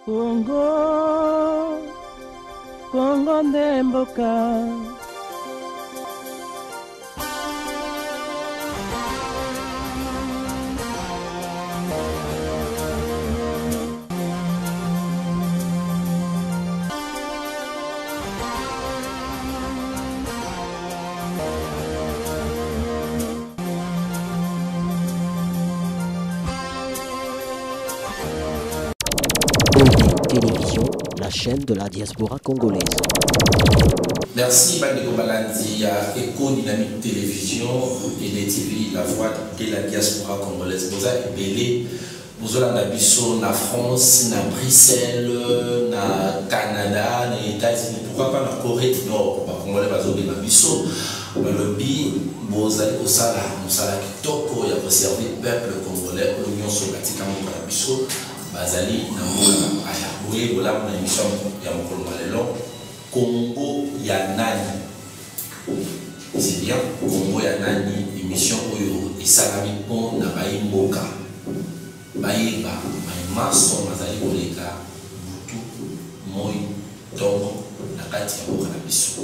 Congo, Congo ndemboka. Télévision, la chaîne de la diaspora congolaise. Merci Bandeko Balandi à Eco Dynamique Télévision et les TV, la voix de la diaspora congolaise. Vous avez belé, vous avez Nabiso, na France, na Bruxelles, na Canada, na États-Unis, pourquoi pas na Corée du Nord, parce Congolais va zober Nabiso. Le lobby, vous avez au Sala, Kitoko, il y a pour servir le peuple congolais, l'Union soviétique, à Nabiso. Bazali na mona aya boye bola na émission ya mokolo malelo Congo ya nani, c'est bien Congo ya nani, émission oyo esalami pon na baimboka bayeba maso mazali koleka butu moi tongo na kati ya mboka na biso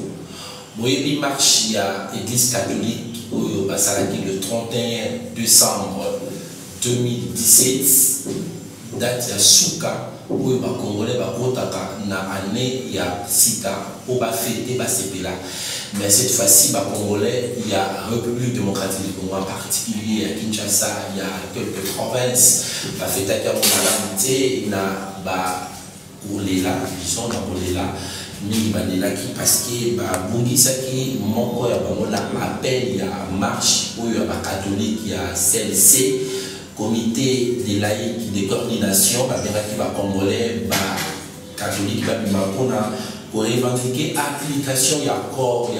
boyebi marche ya église catholique oyo basalaki le 31 décembre 2017 date ya suka oyo ba congolais ba kotaka na année ya sika po ba fêter ba sepela, mais cette fois-ci ba congolais il y a République démocratique du Congo en particulier à Kinshasa, il y a quelques provinces ba fêter ya monalité na ba olela disons na olela mingi banelaki parce que ba bungisaki moko ya bango na appel ya marche oyo ya ba catholique ya CLC comité de laïcs de coordination qui va congolais catholique pour revendiquer application il y a encore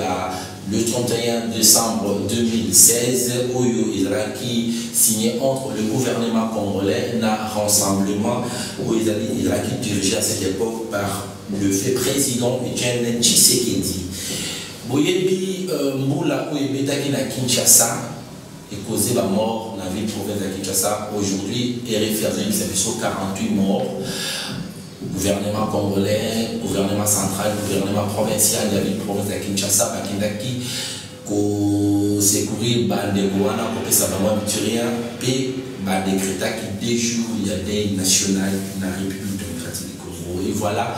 le 31 décembre 2016 où Israël signé entre le gouvernement congolais un rassemblement où Israël dirigé à cette époque par le fait président Etienne Tshisekedi. Boyebi Moula Oyebetaki na Kinshasa et causé la mort dans la ville province de Kinshasa. Aujourd'hui, il référé 48 morts. Gouvernement congolais, gouvernement central, gouvernement provincial de la ville province de Kinshasa, Bakindaki, ko secourir Bandegouana, ko pesa bango Biturien, pe ba décréta qui dès jours il y a des nationales dans la République démocratique du Congo. Et voilà,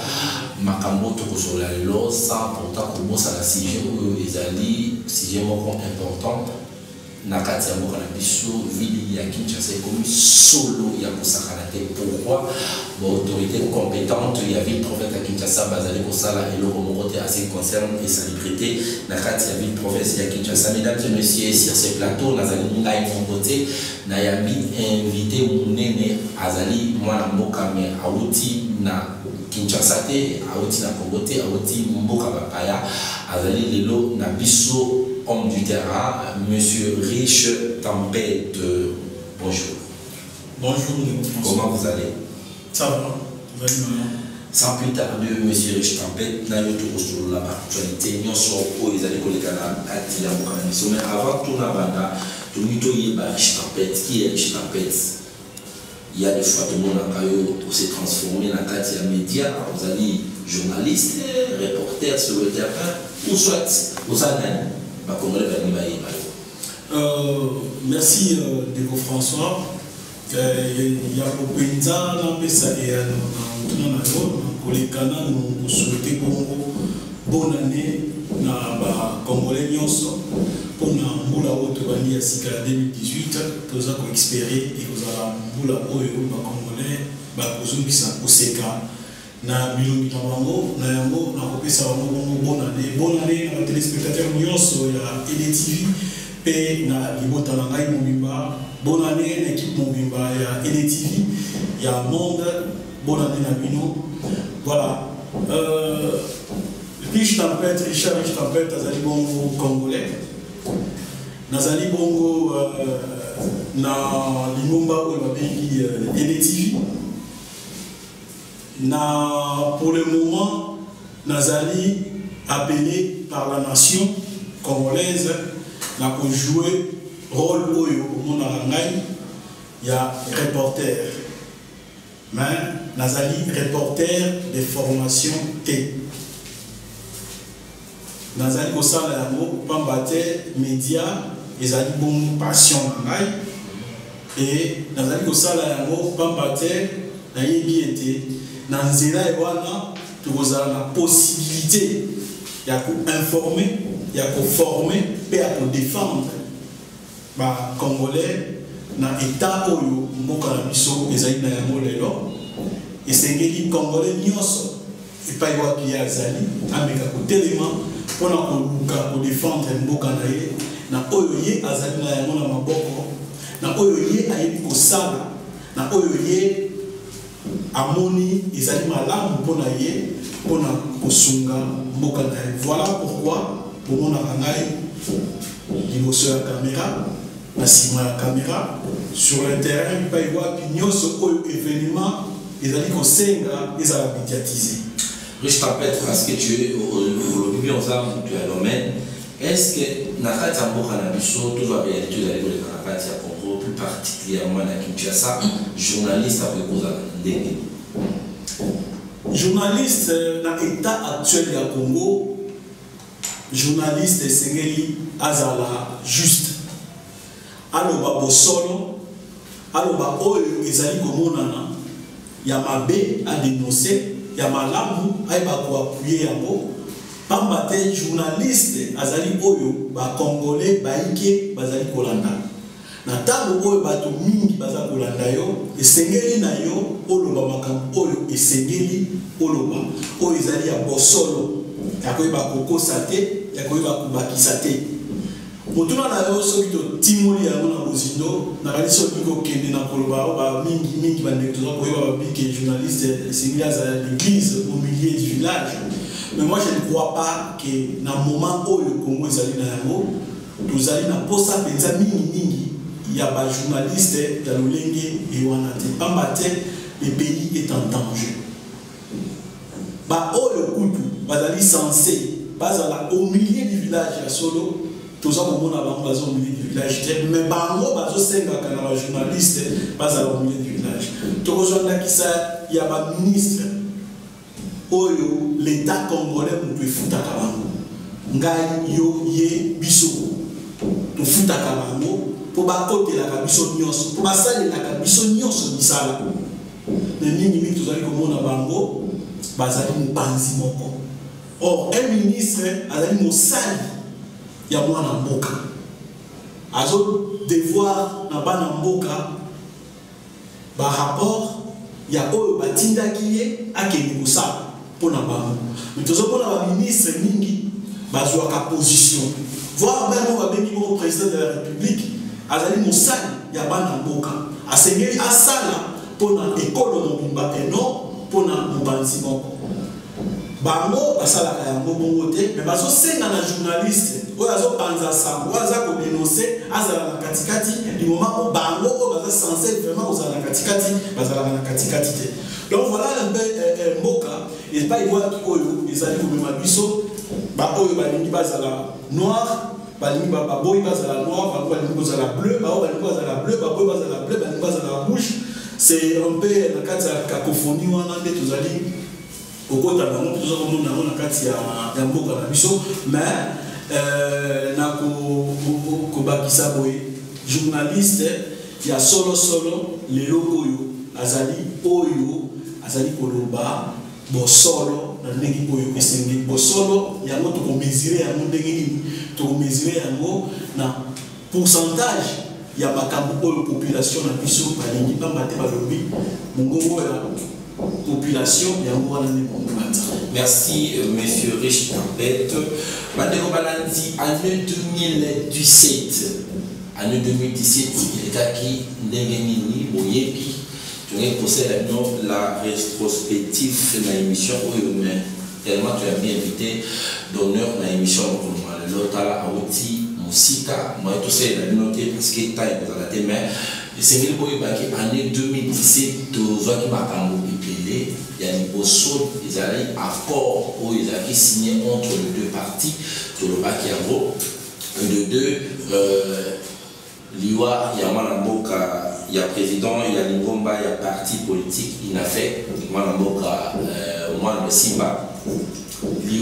makambo tokozola lelo sans pourtant kobosa la sujet où ils allaient sujet important. Nakati ya mboka na biso ville ya Kinshasa comme solo ya kosakana te. Pourquoi autorité compétente ya ville province ya Kinshasa bazali kosala eloko moko te assez concerne et salubrité nakati ya ville province ya Kinshasa. Mesdames et messieurs, sur ce plateau nazali ngai mon côté na yambi invité munene azali mwana mboka me auti na Kinshasa te, auti na Congo te, auti mboka bapaya azali lelo na biso homme du terrain, Monsieur Riche Tempête. Bonjour. Bonjour, comment vous allez? Ça va, sans plus tarder, Monsieur Riche Tempête, nous avons tout la actualité, nous sommes pour les années mais avant tout, nous avons Riche Tempête. Qui est Riche Tempête? Il y a des fois tout le monde pour se transformer dans les médias, vous allez journalistes, reporters sur le terrain, ou soit vous allez. Merci Dévo François. Il y a beaucoup de gens nous souhaitons bonne année na Congolais pour na mbula oto bani ya sika 2018 toza ko espérer et kozala mbula oyo ba Congolais ba kozungisa koseka na bilongi na bango na yango na kopesa bango bonne année na téléspectateurs nyonso ya LTV pe na libota na ngai mobimba bonne année na équipe mobimba ya LTV ya monde bonne année na bino. Voilà, Richard Riche Tempête azali bongo congolais nazali bongo na limomba oyo babengi LTV. Pour le moment, Nazali appelé par la nation congolaise pour jouer rôle au monde il y a reporter. mais nazali reporter de formation T. Nazali kosala yango pamba te média ezali bon passion na ngai et nazali kosala yango pamba te nayebi ete na nzela wana tokozala na possibilité ya ko-informer, ya ko-former pe ya ko-défendre ba Congolais na état oyo mboka na biso ezali na yango lelo esengeli Congolais nyonso epai wapi azali ameka kotelema mpona koluka kodéfendre mboka na ye na oyo ye azali na yango na maboko na oyo ye ayebi kosala na oyo ye amoni ezali malamu mpona ye mpona kosunga mboka na ye. Voilà pourquoi bomonaka ngai liboso ya caméra na nsima ya caméra sur le terrain epai wapi nyonso oyo événement ezali kosenga ezala médiatisé. Riche Tempête, parce que tu es au début ensemble, tu es à domaine. Est-ce que Nakati Amboka Nabiso, tout va bien, tu es allé dans la partie à Congo, plus particulièrement à Kinshasa, journaliste avec vous à Ndenge? Journaliste dans l'état actuel du Congo, journaliste Sengeli Azala juste. Aloba Bosolo, Aloba Oyo Ezali Komonana, Yamabe a dénoncé. Ya malamu aiba ko appuyer yango pamba te journaliste azali oyo ba congolais baike bazali kolanda na tango oyo bato mingi bazali kolanda yo esengeli na yo oloba makambo oyo esengeli oloba oyo ezali ya bosolo ya koyeba kokosa te ya koyeba kobakisa te motuna na yo soki totimoli yango na bozindo nakali soki kokende na koloba ba mingi bandeko toza koyeba babike journaliste esengeli azala l'église au milieu du village. Mais moi je ne crois pas que na moment oyo Congo ezali na yango tozali na posa penza mingi ya ba journaliste ya lolenge e wana te pamba te le pays est en danger. Ba oyo kutu bazali censé bazala au milieu du village ya solo tous au milieu du village, mais bango bazo senga kana ba journaliste bazala au milieu du village. Tokozonda kisa ya ba ministre oyo l'état congolais mutu efutaka bango. Ngai yo ye biso to futaka bango po ba kotela ka biso nyonso, po ba salela ka biso nyonso misala. Na nini mi tozali komona bango bazali mupanzi moko. Or un ministre azali mosali ya mwana mboka azo devoir na bana mboka ba rapport ya oyo batindaki ye akende kosala mpona bango. Mais tozomona ba ministre mingi bazwaka position voire même babengi moko président de la république azali mosali ya bana mboka asengeli asala mpona ekolo mobimba eno mpona mobanzi moko bango basalaka yango bongo te mais bazosenga na journaliste oyo azopanza sango oyo aza kodénonce azala na katikati du moment où bango oyo baza censé vraiment kozala na katikati bazalaka na katikati te. Donc voilà un peu mboka epai wapi oyo ezali komema biso ba oyo balingi bazala noir balingi baboyi bazala noir bango balingi kozala bleu bao balingi bazala bleu baboyi bazala bleu balingi bazala rouge. C'est un peu na kati ya cacophonie wana nde tozali okota bango toza komona yango na kati ya mboka na biso. Mais na kobakisa boye journaliste ya solo lelo oyo azali koloba bosolo na ndenge oyo esengeli bosolo yango tokomesure yango ndenge nini tokomesure yango na pourcentage ya makambo oyo population na biso balingi pamba te balobi mongongo ya population yango wana ne komata. Merci monsieur Riche Tempête. Bandeko Balandi, année 2017 ilekaki ndenge nini boyebi tu possède la rétrospective de l'émission oyo tellement tu as bien invité d'honneur dans l'émission l'autre à Aouti Moussika moi tout ça il a noté parce que taille dans la thème c'est mille boy baki année 2017 tozwa ki makambo epele ya liboso ezali accord où ils avaient signé entre les deux parties to le baki yango de deux liwa ya mwana mboka il y a président, il y a Lingomba, il y a parti politique, il a fait, moi, le Simba. Il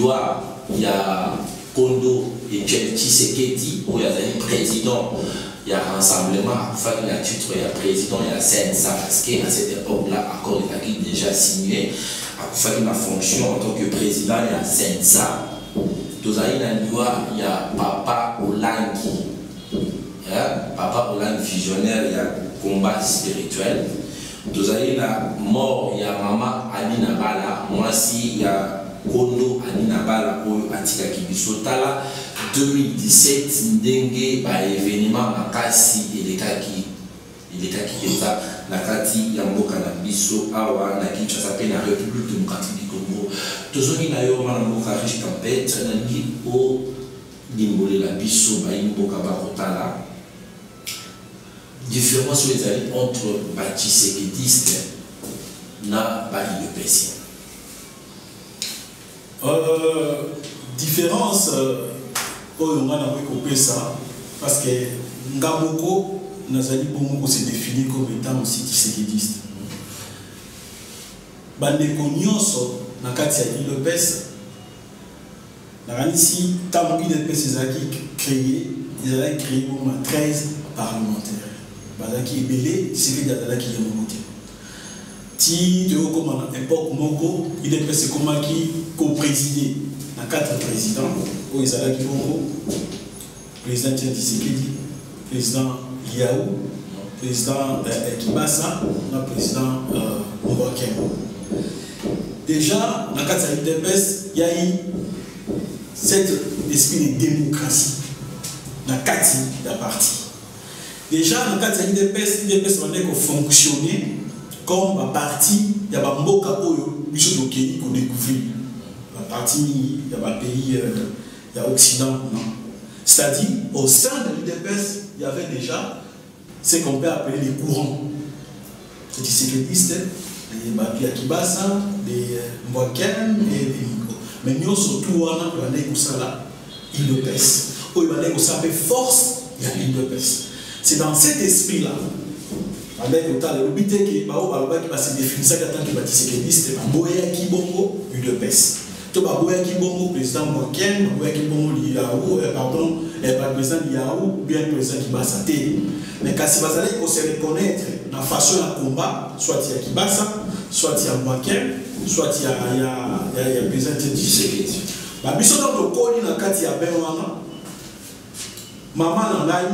y a Kondo et Tshisekedi, où il y a un président, il y a rassemblement, il y a titre, il y a président, il y a CNSA, parce qu'à cette époque-là, accord est déjà signé, il y a fonction en tant que président, il y a CNSA. Il y a Papa Olangi. Papa Olangi visionnaire, il y a combat spirituel. Il y a mort, il y a Maman Anina Bala. Moi aussi, il y a Kondo Anina Bala, Atika Kibisotala. 2017, Ndenge, événement Makasi, il est qui Nakati, Yamboka Nabiso, Awa, Nakincha, s'appelle la République démocratique du Congo. Tous ceux qui n'ont pas Namboka riche tempête, Nani, O, Nimbole la Biso, Baimboka Bakotala. Différence entre bâtisséquedistes et Bali-le-Pessien. Différence, on a coupé ça, parce que Ngamoko, Nazali Bomoko s'est défini comme étant aussi tisséquediste. Bandeko Nyonso, Nakati Bali-le-Pessien, ici, tant que les créé, ils avaient créé 13 parlementaires. Bazaki Ebele, c'est que Yadala qui est monté. Si tu veux comme à l'époque Moko, il est presque comme qui co-présidé. Il y a 4 présidents. Où ils allaient qui vont président Tshisekedi, président Liaou, président Kibasa, président Mouakem. Déjà, dans 4 il y a eu cet esprit de démocratie. Dans 4 parti. Déjà, dans le cas de l'IDPS, on a fonctionné comme un parti, il y a un mboka oyo, il y a découvrir. La partie, il y a un pays, il y a l'Occident. C'est-à-dire, au sein de l'IDPS, il y avait déjà ce qu'on peut appeler les courants. C'est des sécuritistes, les Babi Akibasa, les Mwakem et les Miko. Mais nous, surtout, on a l'IDPS. Où il y a force, il y a l'IDPS. C'est dans cet esprit-là, avec le but qui va se définir en tant que bâtisséquediste, Boya Kibongo, UDPS. Tout Boya Kibongo, président Moken, Boya Kibongo, pardon, président Liaou, bien président Kibasa. Mais quand si vous allez se reconnaître dans la façon de combat, soit il y a Kibasa, soit il y a Moken, soit il y a président Tshisekedi. Mais si on connaît dans le cas de Benwana, maman Nandaï,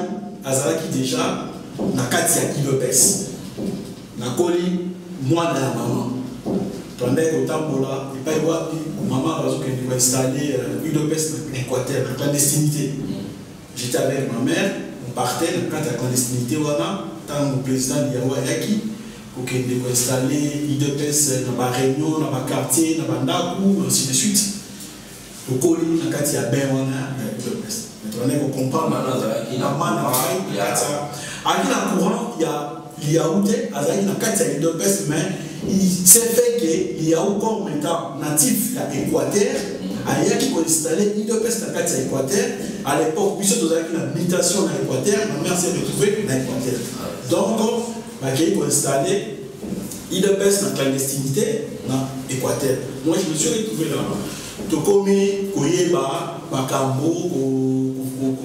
azalaki déjà na kati ya UDPS nakoli mwana ya maman tondeke otambola epai wapi maman bazokende koinstaller UDPS na Équateur na clandestinité. J'étais avec ma mère, on partait na kati ya clandestinité wana ntango président Liaou ayaki kokende koinstaller UDPS na baréunion na baquartier na bandaku ainsi de suite okoli na kati ya ben wana ya UDPS. On comprend maintenant qu'il y a un courant, il y a Liaouté, il y a 4 UDPS, mais c'est fait qu'il y a encore maintenant natif à l'Équateur, il y a qui ont installé UDPS dans 4 Équateur. À l'époque, puisque nous avons une mutation dans l'Équateur, ma mère s'est retrouvée dans l'Équateur. Donc, ils ont installé UDPS dans la clandestinité dans l'Équateur. Moi, je me suis retrouvé là. Tokomi, Koyeba, Makambo,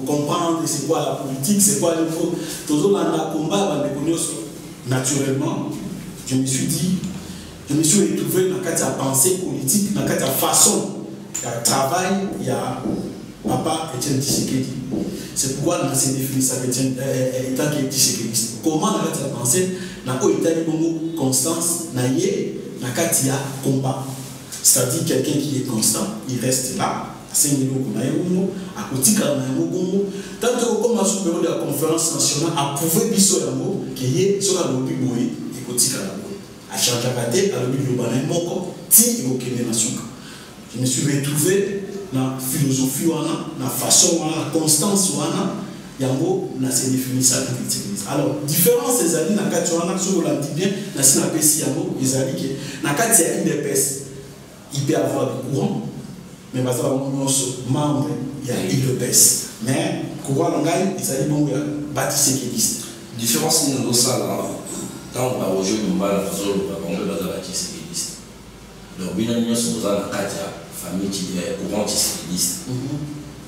comprendre c'est quoi la politique, c'est quoi le faut. Toujours dans le combat, naturellement, je me suis dit, je me suis retrouvé dans la pensée politique, dans la façon de travail, il y a Papa Etienne Tshisekedi. C'est pourquoi on s'est défini ça étant Tshisekedi. Comment dans la pensée, dans la constance, dans la combat. C'est-à-dire quelqu'un qui est constant, il reste là. À côté de tant que comme la sous-période de la conférence nationale a prouvé qu'il y a sur la lobby boy et côté à chaque année à lobby global moko ti et aucune nation. Je me suis retrouvé dans la philosophie dans la façon la constance yango na se définir ça dans l'Église. Alors différence ces années na kati wana sur la dit bien na sina pesi yango ezali ke na kati ya UDPS il peut avoir des courants. Mais parce que membre il y a UDPS mais courant langai ils allaient bon bâtisséquediste différence ni nous ça là quand on va Roger Lumba la façon le on peut baser la tisséquéliste donc bien nous sommes dans la Katia famille qui est courant tisséquéliste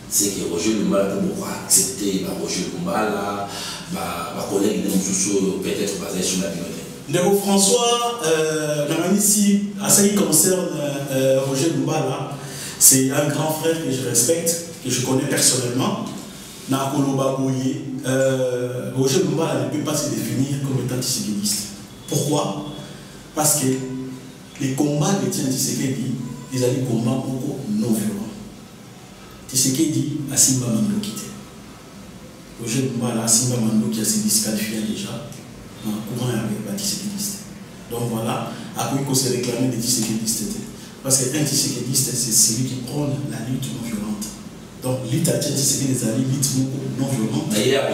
c'est que Roger Lumba peut beaucoup accepter Roger Lumba là ma collègue de nous peut-être basé sur la communauté. Ndeko François, ici, à ce qui concerne Roger Lumba là, c'est un grand frère que je respecte, que je connais personnellement. Roger Lumba ne peut pas se définir comme étant tisséquéliste. Pourquoi? Parce que les combats de Tshisekedi, ils ont des combats beaucoup non violents. Tshisekedi a Simba Mando quitté. Roger Lumba là, Simba Mando qui a se disqualifié déjà en courant avec les tisséquédistes. Donc voilà, après qu'on s'est réclamé des tisséquédistes. Parce qu'un tisséquédiste, c'est celui qui prône la lutte non violente. Donc, lutte à Tshisekedi, des alliés, lutte non violente. D'ailleurs,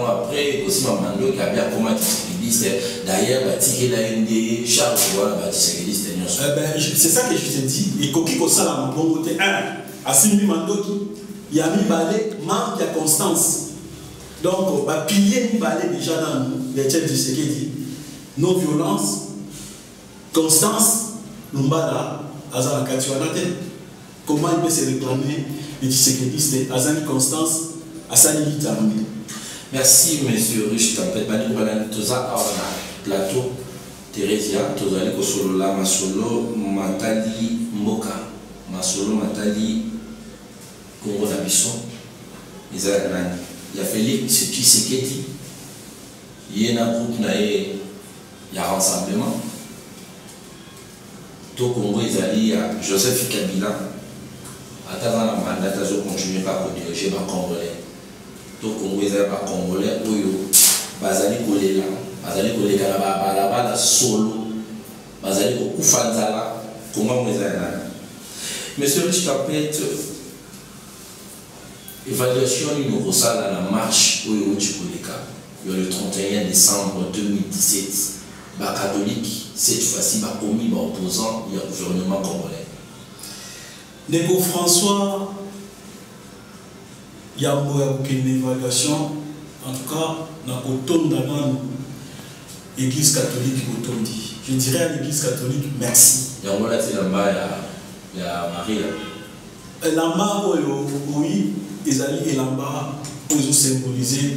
après, aussi, Mamando qui a bien combattu tisséquédiste. D'ailleurs, il a une des charges pour la tisséquédiste. C'est ça que je te dis. Et Koki Kosala, mon bon côté, à Simbi Mandoki, il y a mis balai, manque de constance. Donc, pilier ni balai déjà dans les Tshisekedi. Non violence, constance, Lumbala, Azara Katuanate. Comment il peut se réclamer les Tshisekidistes, Azani Constance, Azani Litamé. Merci, monsieur Rich Tempête. Bani Koubalani, Toza Awana, Plateau, Thérésia, Toza Liko Solola, Masolo, Matali, Moka, Masolo, Matali, Congo Nabisson, Isaac Nani. Il y a Félix Tshisekedi, il y a un groupe, il y a un rassemblement. Tout Congo, il y a Joseph Kabila. Attends, la mandat, ils ont continué par diriger les Congolais. Tout Congo, ils ont pas Congolais, Oyo, Bazali Kolela, Bazali Kolela, Balabala, Solo, Bazali Koufanzala, comment vous avez là? Monsieur Rich Tapet, évaluation nous ressort dans la marche Oyo Chikoleka, le 31 décembre 2017, les catholiques, cette fois-ci, les commis, les opposants, il y a le gouvernement congolais. Ndeko François, il y a une évaluation, en tout cas, dans l'Église catholique. Je dirais à l'Église catholique, merci. Il y a Marie. L'amba, oui, ils allaient et l'amba, pour symboliser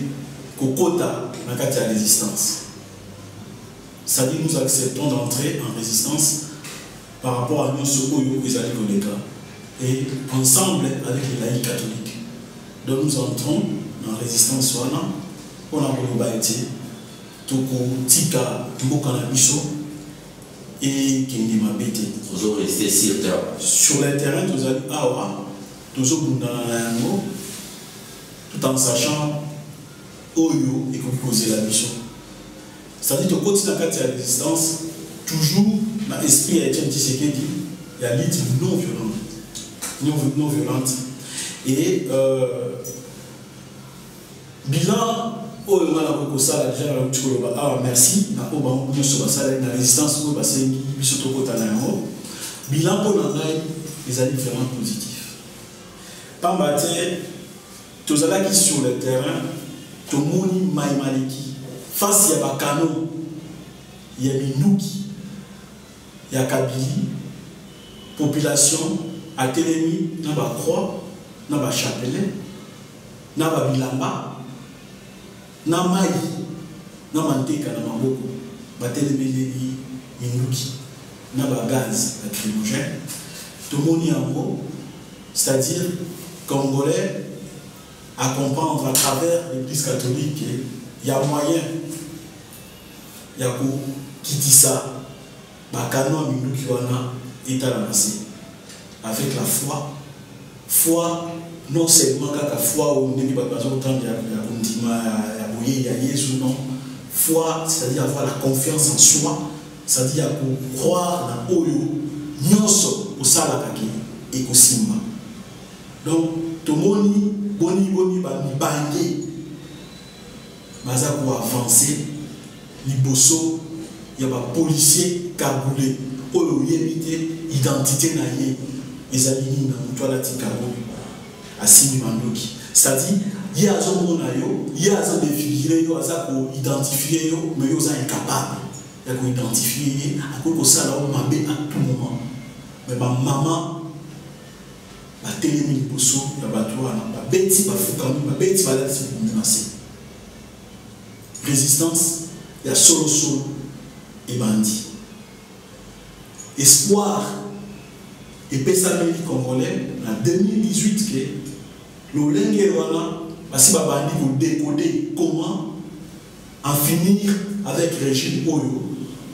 Kokota dans la résistance. C'est-à-dire nous acceptons d'entrer en résistance par rapport à nos Sokoyo et Zali Koleka. Et ensemble avec les laïcs catholiques. Donc nous entrons en résistance Swana, on a Bolobaïti, Toko, Tika, Mbokanabiso et Kendima Bete. Vous aurez resté sur le terrain. Sur le terrain, nous allons Awa, toujours tout en sachant Oyo et qu'on cause la mission. C'est-à-dire que quand il y a la résistance, toujours l'esprit a été Tshisekedi, il y a l'idée non violente. Non violente. Et bilan, merci, la résistance, bilan pour les années vraiment positifs. Pambate, tous ceux qui sont sur le terrain, tout le monde maïmaliki. Face à Bakano, il y a Minouki, il y a Kabili, population. À Télémi, na ba croix, na ba chapelet, na ba bilamba, na mai, na manteka na maboko, ba Télémi Minouki, na ba gaz lacrymogène. Tout le monde y a un mot, c'est-à-dire Congolais à comprendre à travers l'Église catholique, il y a moyen, il y a qui dit ça, ba canon Minouki wana est à la masse. Avec la foi non seulement la foi où on est pas besoin de non, foi c'est-à-dire avoir la confiance en soi, c'est-à-dire croire dans Oyo, nyonso au salakaki et au simba. Donc tout le monde boni bandé, baza pour avancer, liboso, il y a pas policier cagoulé, Oyo yébité identité naïe. Les amis, c'est-à-dire il y a un monde, il y a un défi, il y a un identifier, mais il y a incapable. Il y a identifier, à cause de ça, là, on m'a à tout moment. Mais ma maman, ma télémine pour ça, il y a ma bêtise, ma foucami, ma bêtise, ma bêtise pour menacer. Résistance, il y a solo et bandit. Espoir et Pessameli congolais en 2018 que l'Olenge Rwanda, parce que Babandi vous décoder comment en finir avec le régime Oyo,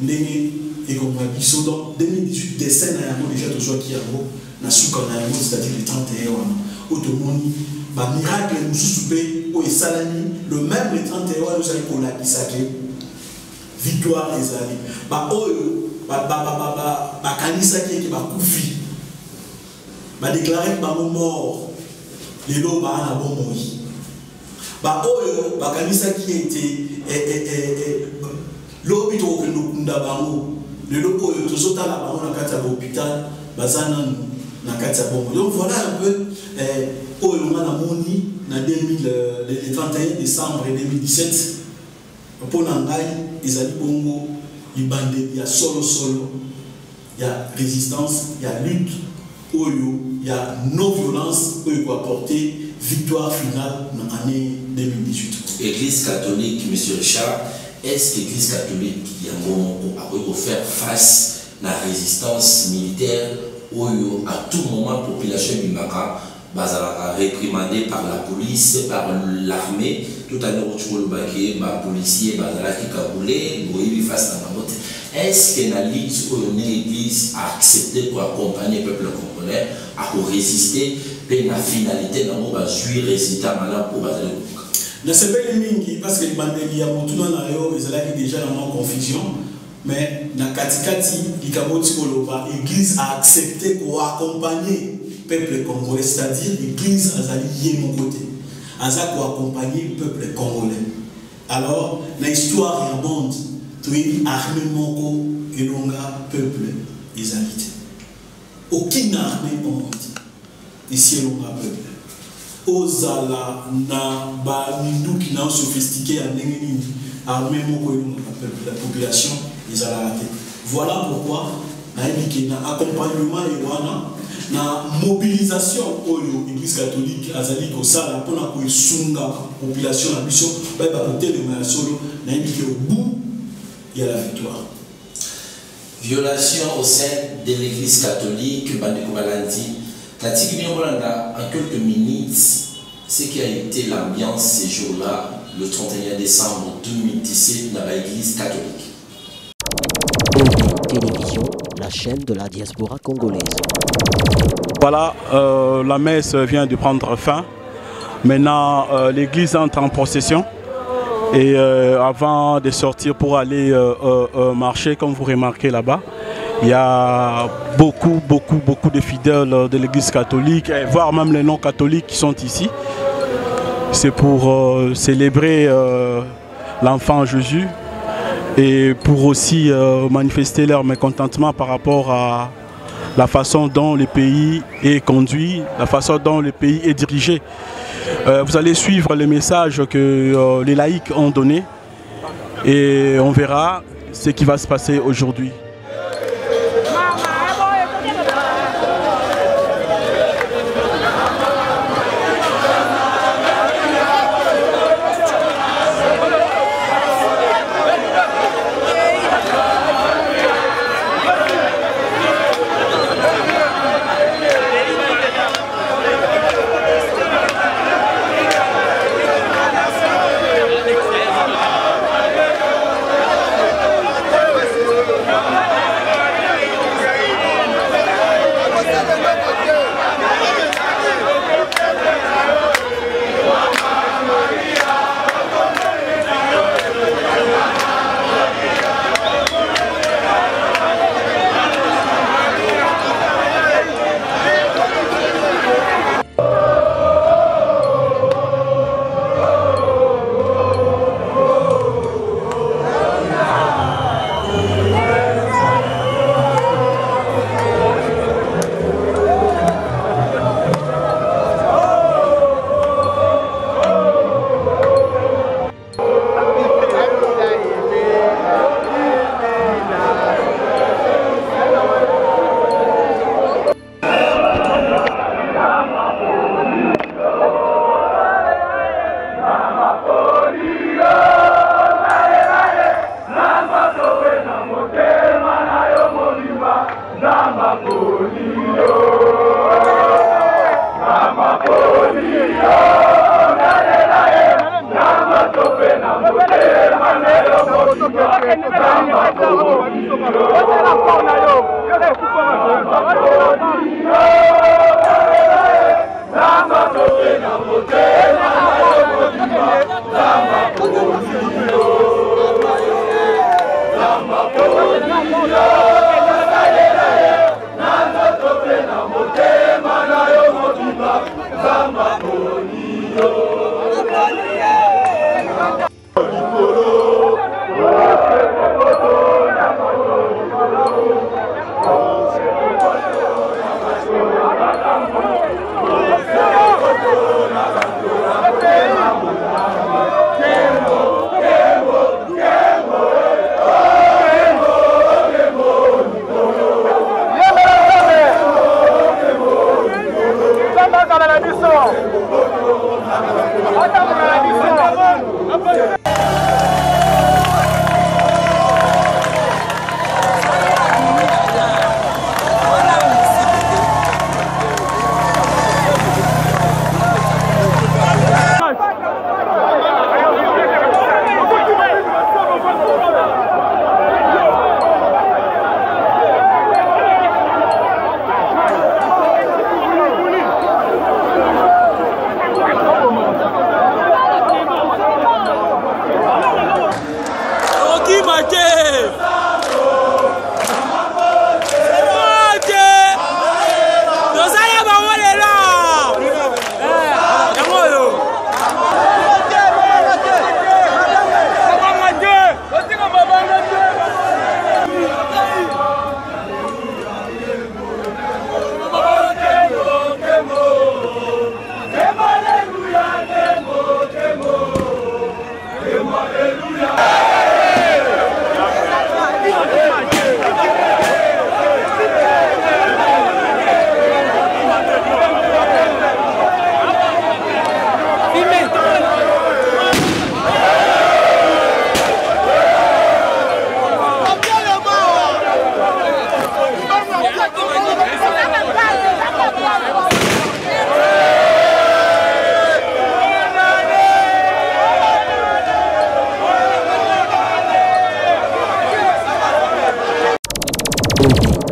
et comme on a dans 2018, dessin à déjà toujours qui a c'est-à-dire les 31 ans, automoni, miracle nous soupé au Salami, le même les 31 ans nous allons coller victoire les amis. Bah Oyo, bah kanisa qui va koufi, bah déclarer par mort, les lots bah un bon mot. Bah Oyo, bah kanisa qui était l'hôpital que nous n'avons le logo de Zota la baron à Kata l'hôpital, Bazanan na Kata Bombo. Donc voilà un peu au Manamoni, le 31 décembre 2017, pour Nangaï, ils ont dit Bongo, il y a solo, il y a résistance, il y a lutte, il y a non-violence, il faut apporter victoire finale dans l'année 2018. Église catholique, M. Richard, est-ce que l'Église catholique a faire face à la résistance militaire où à tout moment la population du Maka est réprimandée par la police, par l'armée, tout à l'heure les policiers qui kaboulé, face à la motte. Est-ce que l'Église a accepté pour accompagner le peuple congolais à résister et la finalité de jouir résultat pour ne sais pas parce que les bandits ont déjà dans confusion, mais dans Katikati, l'Église a accepté pour accompagner le peuple congolais, c'est-à-dire l'Église a lié mon côté, a pour accompagner le peuple congolais. Alors, dans l'histoire du monde, tu as armé mon et l'onga peuple israélite. Aucune armée au monde, ici l'onga peuple. Ozala na ba mindu qui n'a sophistiqué à n'engeni armée moko la population ils allaient rater. Voilà pourquoi na accompagnement et na mobilisation de l'Église catholique azali ko sala pona ko sunga population la mission ba côté de ma solo na au bout il y a la victoire. Violation au sein de l'Église catholique Bandeko Balandi. En quelques minutes, ce qui a été l'ambiance ces jours-là, le 31 décembre 2017, dans l'Église catholique. Télévision, la chaîne de la diaspora congolaise. Voilà, la messe vient de prendre fin. Maintenant, l'Église entre en procession. Et avant de sortir pour aller marcher, comme vous remarquez là-bas, il y a beaucoup de fidèles de l'Église catholique, voire même les non-catholiques qui sont ici. C'est pour célébrer l'enfant Jésus et pour aussi manifester leur mécontentement par rapport à la façon dont le pays est conduit, la façon dont le pays est dirigé. Vous allez suivre les messages que les laïcs ont donnés et on verra ce qui va se passer aujourd'hui.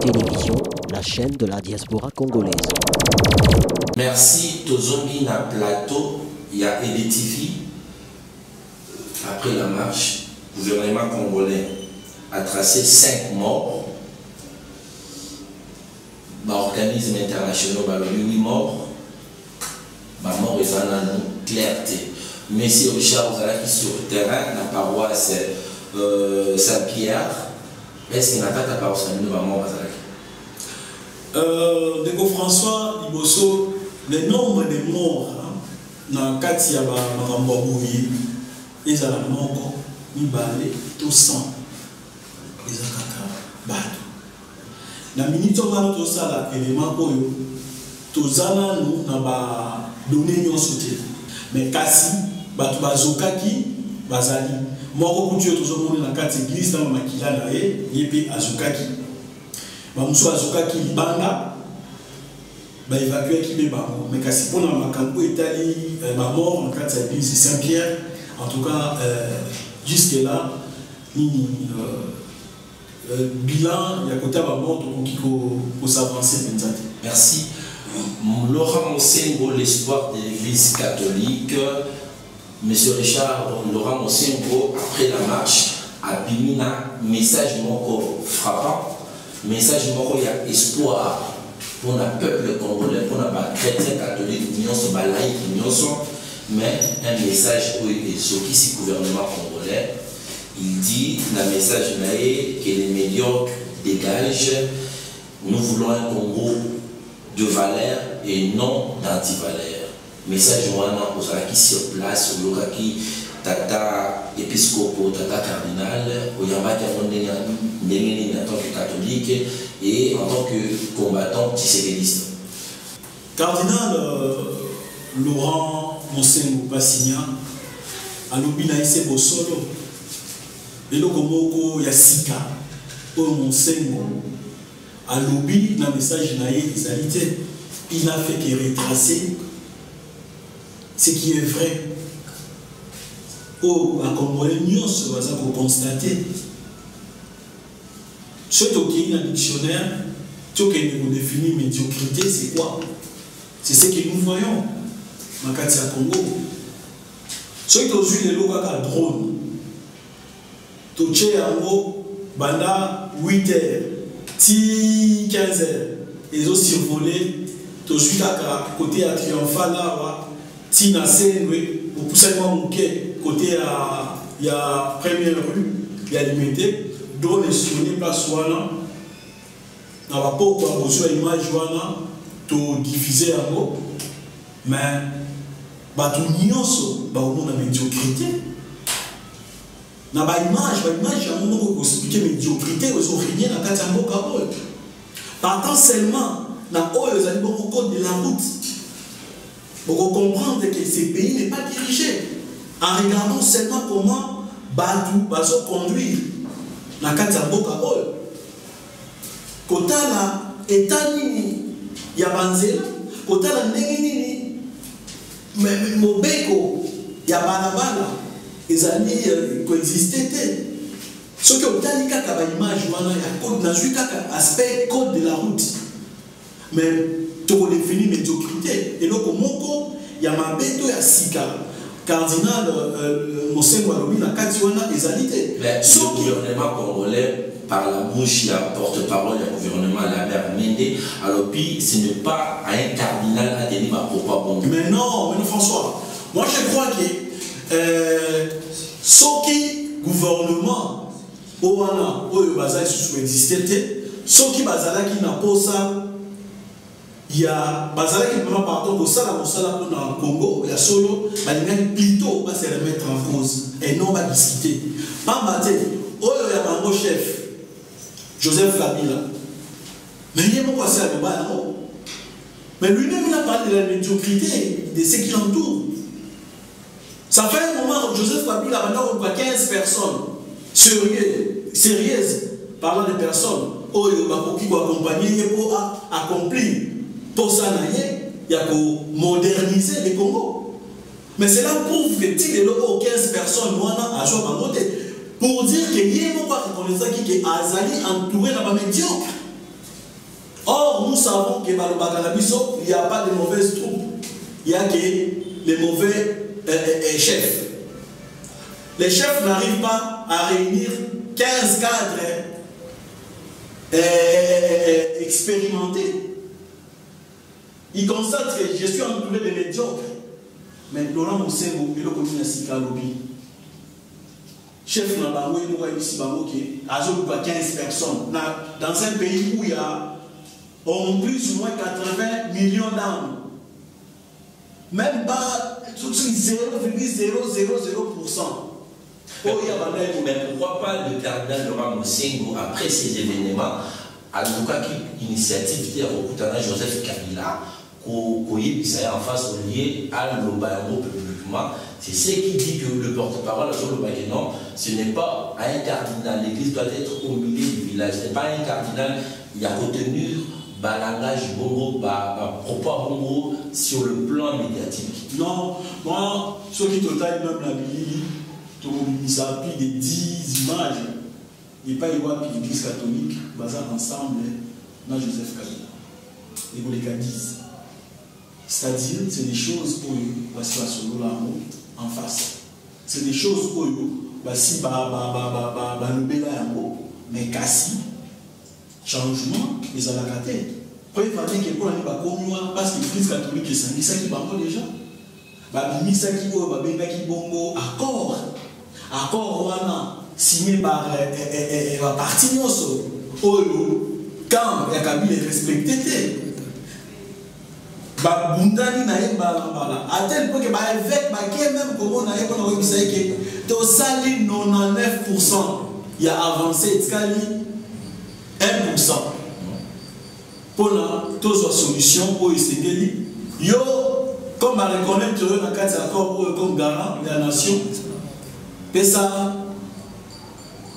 Télévision, la chaîne de la diaspora congolaise. Merci Tozongi na plateau, il y a EDTV. Après la marche, le gouvernement congolais a tracé 5 morts. L'organisme international a 8 morts. Ma mort est en clarté. Monsieur Richard Ozalaki sur le terrain, la paroisse Saint-Pierre. Est-ce qu'il n'a pas ta paroisse à nous, maman Ozalaki? Deko François Liboso, le nombre de morts dans Katia Marambouye, ils ont la mort, ils balent tout sang. Ils ont caca, bateau. La minute où on a tout ça, l'élément pour eux, tout ça, nous avons donné nos soutiens. Mais Kassi, Batou Bazokaki, Bazali. Moi, je suis toujours dans la carte église, dans ma makila nae, yépe Azokaki. Mamousso Azokaki Libanda, évacué qui est bango. Mais Kassi, pour la Makambo Italie, ma mort en carte église Saint-Pierre, en tout cas, jusque-là, bilan, il y a côté à ma mort, donc il faut s'avancer. Merci. Laurent Mosengo, l'espoir de l'église catholique. Monsieur Richard, Laurent Mosengo, après la marche, a mis un message frappant, message il y a espoir pour le peuple congolais, pour les chrétiens catholiques, les laïcs, mais un message pour le gouvernement congolais. Il dit, le message que les médiocres dégagent, nous voulons un Congo de valeur et non d'antivaleur. Message wana ozalaki sur place olokaki tata épiscopo tata cardinal oyambaki yango ndenge en tant que catholique et en tant que combattant tshisekediste. Cardinal Laurent Mosengo Passignan alobi na ese bosolo eloko moko ya sika oyo Mosengo à lobby dans le message des alité. Il n'a fait que retracer ce qui est vrai. Oh, à Congolais, nous sommes constater. Ce qui est dans le dictionnaire, ce qui est défini médiocrité, c'est quoi? C'est ce que nous voyons dans le Congo. Ce qui est aujourd'hui le logo à drone. Tout est en haut, banda 8h, 15h. Ils ont survolé. Tout suite à côté à Triomphal là, Tina Senwe, au poussin Mouké, côté à la première rue, il y a limité, dont les souvenirs place Wana, n'a pas besoin d'image Wana, tout diffusé à haut, mais tout nyonso, au monde a médiocrité. N'a pas image, à un moment où expliquer médiocrité, ils ont rien dans la Katambo. Partant seulement, dans le code de la route, pour comprendre que ce pays n'est pas dirigé en regardant seulement comment Badou va se conduire dans Katamboka. Kota la etani ya banzela, kota la ndengi mobeko ya balabala, ezali coexister. Ce qui est kaka ba image wana ya code na jui kaka aspect code de la route. Mais tu définis médiocrité. Et donc, il y a ma bête à Sika. Cardinal Monseigneur Walobi, la Katiwana, les alités. Le gouvernement congolais, par la bouche, il y a porte-parole du gouvernement, la mère Mende. Alors, puis, ce n'est pas à un cardinal à tenir ma propre. Mais non, François. Moi, je crois que ce qui gouvernement, Owana, Oyo Bazaï, sous-existait, ce qui Bazala qui n'a pas ça. Il y a Bazala qui peut pardon pour ça pour le Congo, il y a solo, plutôt va se remettre en cause et non va discuter. Pas il y a un chef, Joseph Kabila. Mais il y a mon passé à l'Oba. Mais lui-même il a parlé de la médiocrité de ce qui l'entoure. Ça fait un moment où Joseph Kabila maintenant on voit 15 personnes sérieuses parlant de personnes. Oh, il va accompagner pour accomplir. Pour ça, il y a pour moderniser le Congo. Mais cela prouve que si les 15 personnes pour dire que y a qui est entouré dans la médiocre. Or, nous savons que dans le il n'y a pas de mauvaises troupes. Il y a que les mauvais chefs. Les chefs n'arrivent pas à réunir 15 cadres expérimentés. Il constate que je suis entouré de médiocres. Mais Laurent Moussengo, il a connu un cyclologie. Chef Nabango, il a ici qui a 15 personnes. Dans un pays où il y a plus ou moins 80 millions d'âmes. Même pas 0,000%. Mais pourquoi pas le cardinal Laurent Moussengo, après ces événements, à l'occasion initiative de Rokutana Joseph Kabila, en face au lié à l'Obayango publiquement, c'est ce qui dit que le porte-parole sur le non, ce n'est pas un cardinal, l'église doit être au milieu du village, ce n'est pas un cardinal, il y a retenir le langage bongo, propos bongo sur le plan médiatique. Non, moi, ce qui total même la vie, ça a pris des 10 images, il n'y a pas eu l'église catholique, basée ensemble, dans Joseph Kabila. Et vous les 10. C'est-à-dire, c'est des choses pour eux, si en face. C'est des choses pour eux, si le béla mais cassi, changement, ils ont la gâté. Preuve que pour parce que l'église catholique est ça qui va déjà. Babimisa qui bongo, accord, signé par parti quand il y a Kabila respecté. Bundani na yembala à tel point que évêque même comment na yembala ko bisa que to sali 99% il y a avancé skali 1% pour la toute solution pour essayer yo comme à reconnaître dans quatre accords comme garant de la nation pesa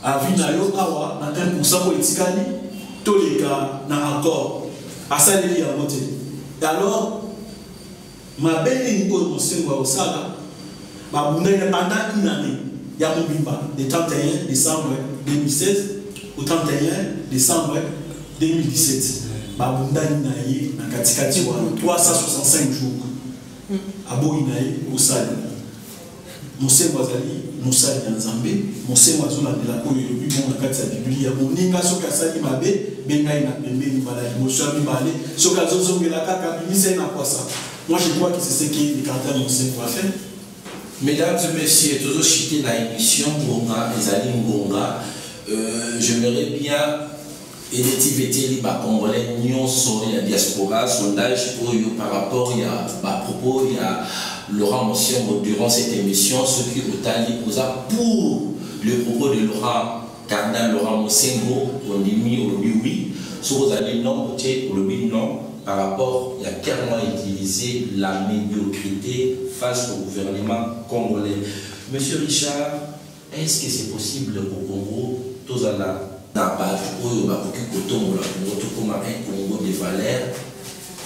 a vu na yo awa na 1% pour skali tous les cas na accord asaleli ya mote. Et alors ma belle ni ko mosengo osala ba bundele pendant une année ya mobimba de 31 décembre 2016 au 31 décembre 2017 ba bundani na ye na katikati wa 365 jours aboyi na ye osala mosengo azali mosali ya nzambe mosengo azolandela oyo elobi bongo na kati ya biblia moninga soki asali mabe bengai na pembeni mbala liboso ya mibale soki azozongela kaka bimise na kwasa. Moi je crois que c'est ce que les canteurs mosengo a fait. Mesdames et messieurs, toujours cité dans l'émission Ngonga, Ezali Ngonga, j'aimerais bien électivité les Congolais nyonso la diaspora sondage par rapport à propos il y a Laurent Mosengo durant cette émission ce qui otali posa pour le propos de Laurent Cardinal Laurent Mosengo on dit oui ce que vous allez non non par rapport il y a clairement utilisé la médiocrité face au gouvernement congolais. Monsieur Richard, est-ce que c'est possible au Congo tous à la Congo un Congo de valeurs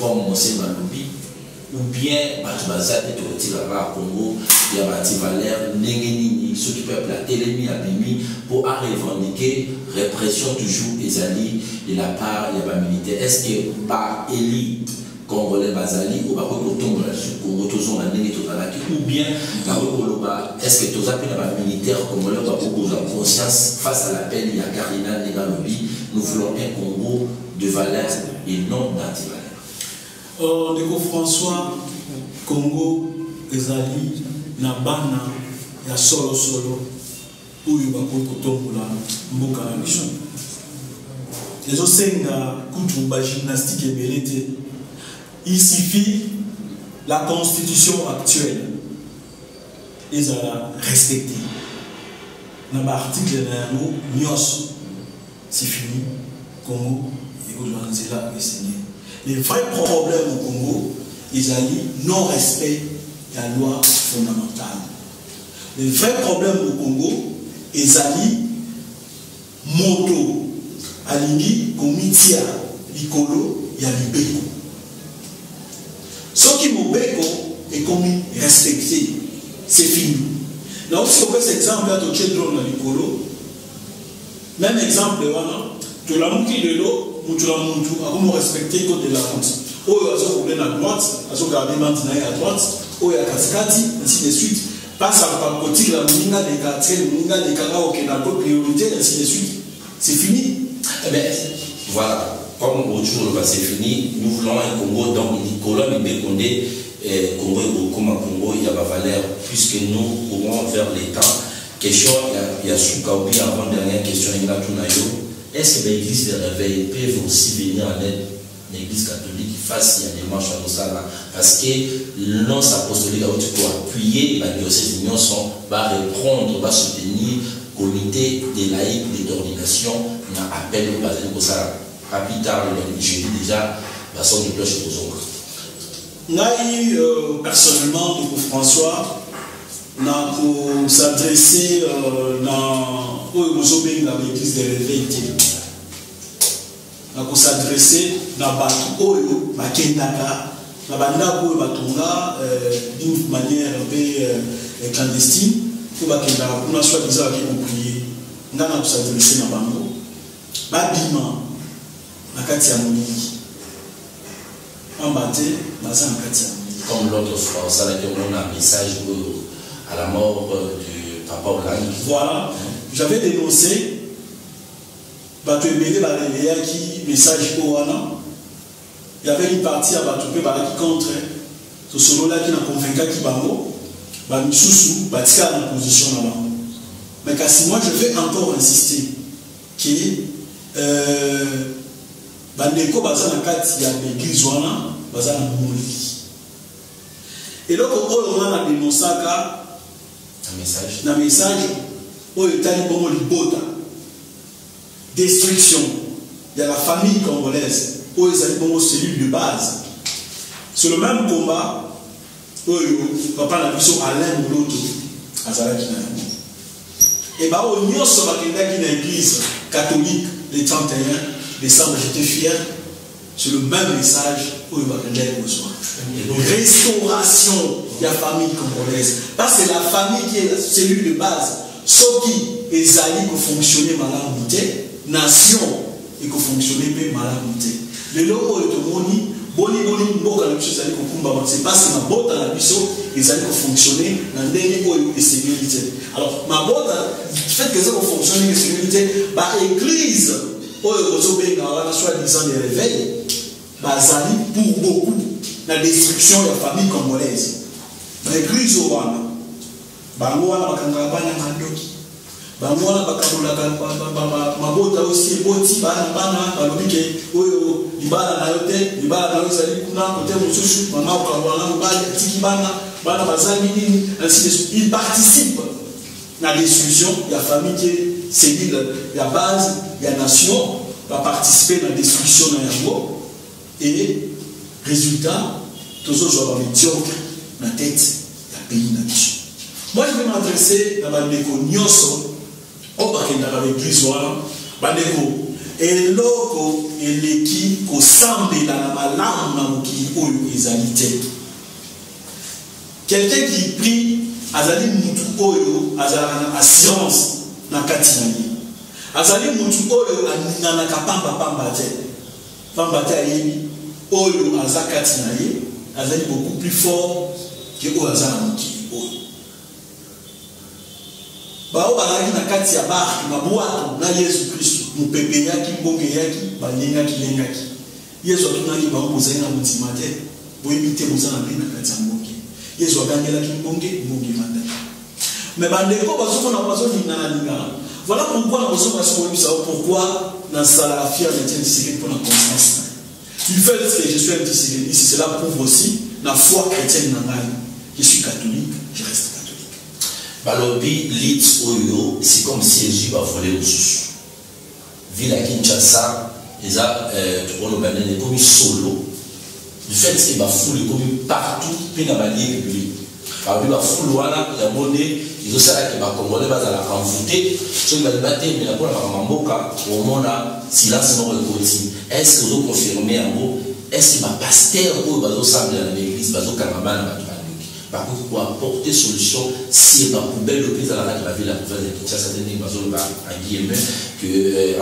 comme Mosengo Malobi ou bien Batubazate au Congo il y a des valeurs n'engeni ceux qui peuvent la télémie abimi pour revendiquer répression toujours ezali de la part il y a des militaires. Est-ce que par élite congolais bazali ou pas Congo toujours ou bien est-ce que tous appels à militaires congolais ont conscience face à l'appel il y a Cardinal Negalobi nous voulons un Congo de valeurs et non d'antivaleurs. Ndeko François Congo ezali na bana ya solo oyo bakotombola mboka na biso ezosenga kutu ba gymnastique ebele te. Il suffit la constitution actuelle ezala respectée na ba article na yango nyonso c'est fini Congo et ozwanzela esenye. Les vrais problèmes au Congo ezali non respect de la loi fondamentale. Les vrais problèmes au Congo ezali moto alingi komitia likolo ya libeko. Ce qui mobeko est commis respecté, c'est fini. Là aussi on fait cet exemple à toucher drone na likolo. Même exemple tu l'as mouki de l'eau tu as comment respecter le code de la route. Oh, il y a un problème à droite, il y a un problème à droite, oh, il y a un ainsi de suite. Passe à côté la moninga des quartiers, le moninga des karaoké, la priorité, ainsi de suite. C'est fini. Eh bien, voilà. Comme aujourd'hui, c'est fini. Nous voulons un Congo, donc il colonne, il Condé, Congo et comme un Congo, il y a ma valeur, puisque nous courons vers les temps. Question, il y a Soukaubi, avant-dernière question, il y a Tunayo. Est-ce que l'église de réveil peut aussi venir en aide l'église catholique face à des marches à Moussala? Parce que l'annonce apostolique a été pour appuyer la diocèse d'Union va reprendre, va soutenir le comité des laïcs d'ordination, on a appelé au Basile Moussala. À plus tard, je dis déjà, la son de cloche aux autres. Personnellement, de François, pour s'adresser dans l'église de réveil, pour s'adresser dans Oyo, Makendaka, d'une manière un peu clandestine, pour soi-disant prier, pour s'adresser dans Bango, Babima, Nakatia Mouni, en bâté, Bazan Nakatia Mouni. Comme l'autre fois, on a un message à la mort du papa Hollande. Voilà, j'avais dénoncé qui message pour Anna. Il y avait une partie à Batoupe qui contre ce solo-là qui n'a convaincu qui bango, Bamisusu, Batika dans la position là-bas. Mais si moi je vais encore insister que Bandeko Bazana Kati a l'église Wana, Bazana Mouli. Et là, on a dénoncé un message où il y a une destruction. Il y a la famille congolaise où il y a une cellule de base. C'est le même combat où papa n'a vu Alain Mouloto à Zalaki. Et bien, on y a une église catholique les 31. décembre, j'étais fier. C'est le même message pour le besoin. Restauration de la famille congolaise. Parce que c'est la famille qui est la cellule de base. Ce qui est allé pour fonctionner malade, nation et pour fonctionner malade. Le logo de Tomoni, c'est parce que ma botte à la mission, ils allaient fonctionner dans le dernier de sécurité. Alors, ma botte, le fait que ça fonctionne dans la sécurité, l'église, soi-disant des réveils, pour beaucoup, la destruction de la famille congolaise. L'église, mabota aussi boti bana balobike oyo libala na yote libala na yozali kuna kote mususu mama okabwana mbali tiki bana bazali nini ainsi de suite. Il participe à la destruction de la famille qui est cellule la base de la nation va participer à la destruction de yango et résultat tous autres joueurs médiocres dans la tête du pays na nation. Moi je vais m'adresser à bandeko nyonso au bakenda ba l'église wana bandeko eloko eleki kosambela na malamu na mokili oyo ezali te. Quelqu'un qui prie azali mutu oyo azala na assurance na kati na ye. Azali mutu oyo aninganaka pamba te ayebi oyo aza kati na ye azali beaucoup plus fort que oyo aza na mokili oyo. Bao balaki na kati ya barke na bwato na Yesu Kristo mupepe yaki mbonge yaki balengaki lengaki Yesu atunaki bango bozali na mutima te boyebite bozana na kati ya mbonge Yesu agangelaki mbonge mandaki mais bandeko bazokona bazolinga. Voilà pourquoi nous sommes pourquoi dans la fière de Tshisekedi pour la conscience. Du fait que je suis un Tshisekedi, cela prouve aussi la foi chrétienne dans ma vie. Je suis catholique, je reste catholique. Balobi lit oyo, c'est comme si Jésus va voler au sous. Ville à Kinshasa, les a comme solo. Du fait qu'il va fouler comme partout, puis il va lier public. Il va fouler la monnaie, ils ont ça qui va congolais, va envoûter. Ceux qui vont débattre, mais la bonne Mamboka, au moment là, silence non reconnu. Est-ce que vous confirmez en mot? Est-ce qu'il va pasteur ou va s'assembler dans l'église, va s'assembler par contre, pour apporter solution, si ma poubelle le plus à la ville, la province de Kinshasa,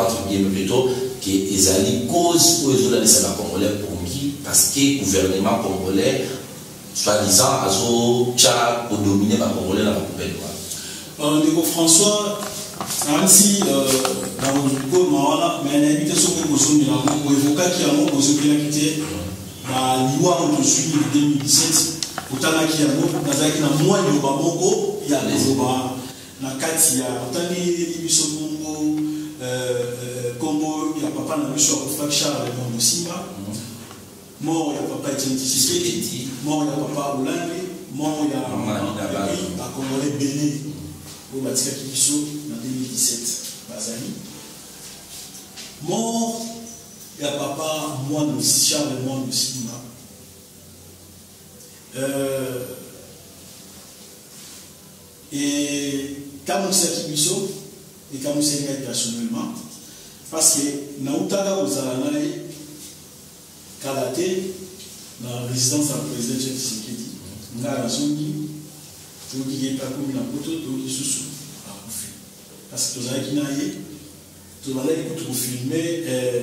entre guillemets plutôt, que les alliés cause pour les autres alliés congolais pour qui, parce que le gouvernement congolais, soi-disant, a pour dominer ma congolais dans la poubelle. Ndeko François, ainsi, dans le code, mais on a évité ce que vous avez dit, pour évoquer qu'il y a un mot, vous avez quitté, la loi de suivi de 2017. Utanaki ya moko nazaki na mwanya ba moko ya lezoba na kati ya utani biso Congo ya papa na biso ko Charles Mondo Simba mort ya papa Etienne Tshisekedi mort ya papa Hollande mort ya ba Congolais Bénin au batika biso na 2017 bazali mort ya papa Mondo Charles Mondo Simba. Et quand on s'est qui et quand on s'est personnellement, parce que Naoutaga aux Alanai, Kalate, dans la résidence de la présidente Tshisekedi, Ngara Zongi, Toki pas comme la poto, Toki Soussou, parce que tous les Kinaye, tous les qui filmer,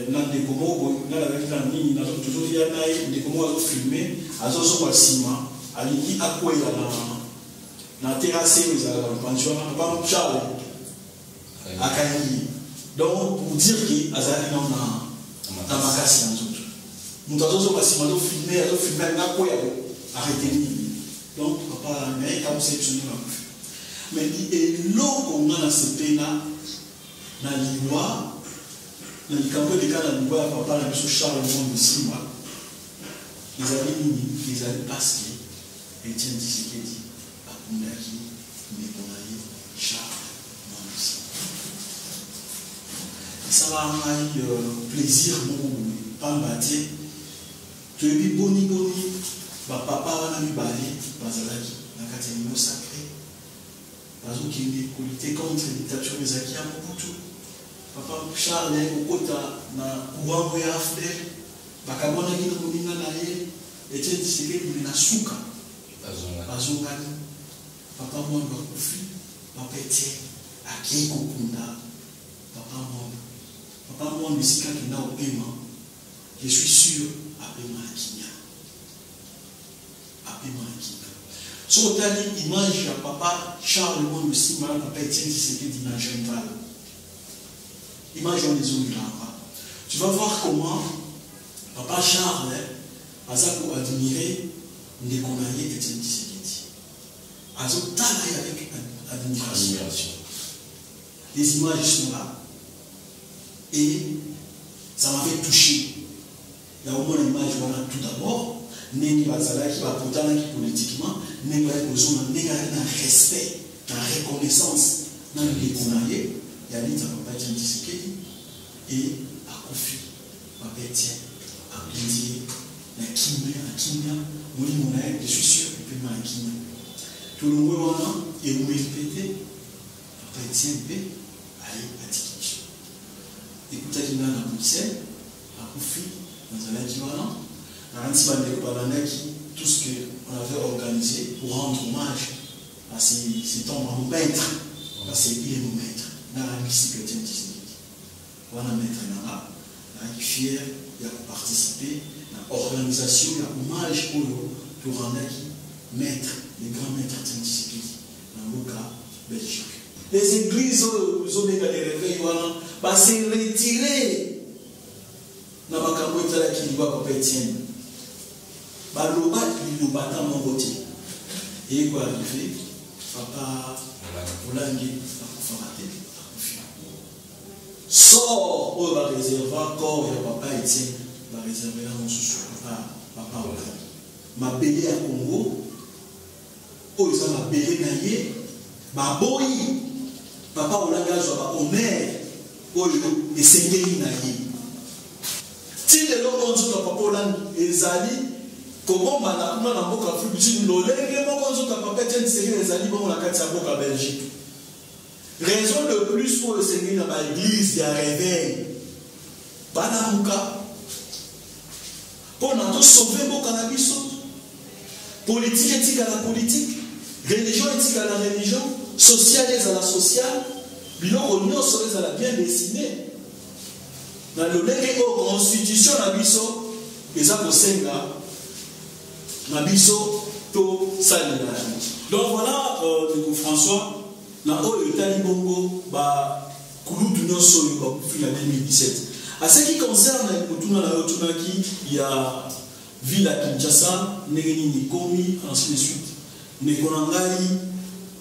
dans des comos, dans la famille, dans toujours il y a des comos à filmer, à Zozo Cima, à l'Iki à quoi il y a la terrasse, ils ont la pension, à Charles, à Kanye. Donc, pour dire qu'il y a dans ma casse, nous avons filmé, à quoi arrêtez. Donc, papa, mais comme c'est une mais il est l'eau qu'on a dans ce pays-là. Na liwa na likambo de kana liwa ya papa na biso Charles Mondo Simba les amis parce que Etienne Tshisekedi akundaki mekonaye Charles Mondo Simba. Ça va avoir plaisir mon pambaté tu es boni papa wana mibale bazalaki na katemino sacré bazo qui lutter contre la dictature des Aki à Mobutu. Papa Charles okota na kuwango ya after bakabona kina muninga na ye Etienne Tshisekedi na suka bazongani papa mwana bakufi papa Etienne akiko kunda papa mwana bisika kina opema je suis sûr apema akinya so tali image ya papa Charles mwana bisima papa Etienne Tshisekedi na général. Image en les tu vas voir comment Papa Charles a admiré Ndekonaye Etienne Tshisekedi. A travaillé avec admiration. Les images sont là. Et ça m'avait touché. Il y a au moins l'image, voilà, tout d'abord, Nengi Bazala qui va porter politiquement, Nengi besoin d'un respect, d'une reconnaissance dans Ndekonaye. Il y a Papa Etienne Tshisekedi et à Kofi, Papa Etienne, à Blidier, à Kimia, je suis sûr qu'il peut m'en Kimia. Tout le monde et vous me répétez, Papa Etienne peut aller à Tikich. Écoutez, il y a à Bruxelles, à Kofi, dans un équivalent, à tout ce qu'on avait organisé pour rendre hommage à cet homme maître, parce qu'il est mon maître. Dans la musique Etienne Tshisekedi. On a maître là, fier de participer à l'organisation, à l'hommage pour rendre maître, les grands maîtres Etienne Tshisekedi dans le cas Belgique. Les églises, les hommes de réveil, va se retirer dans la campagne qui va Papa Etienne. Baloba, il nous bat dans mon côté. Et il va arriver, Papa Olangi, sort où va réserver encore et Papa Etienne va réserver là mon sous Papa ma bélé à Congo où ils ont ma bélé naïe ma boy Papa Olanga soit honneur où les seigneurs naïe si les gens ont dit Papa Olanga les alliés comment on a beaucoup de flux l'olègue Papa Etienne Tshisekedi les alliés bon la carte à boca Belgique. Raison de plus pour le Seigneur dans l'église, il y a un réveil. Banamouka. Pour nous sauver le cannabis. Politique éthique à la politique. Religion éthique à la religion. Social à la sociale. Bilan union serait à la bien dessinée. Dans le legs aux constitution, l'abisso, les aposenga, l'abisso, to salina. Donc voilà, François. Na oyo etali bongo ba kulutu nyonso oyo bakufila 2017. À ce qui concerne kutuna na yotunaki ya ville à Kinshasa ndenge nini komi ainsi de suite ndeko na ngai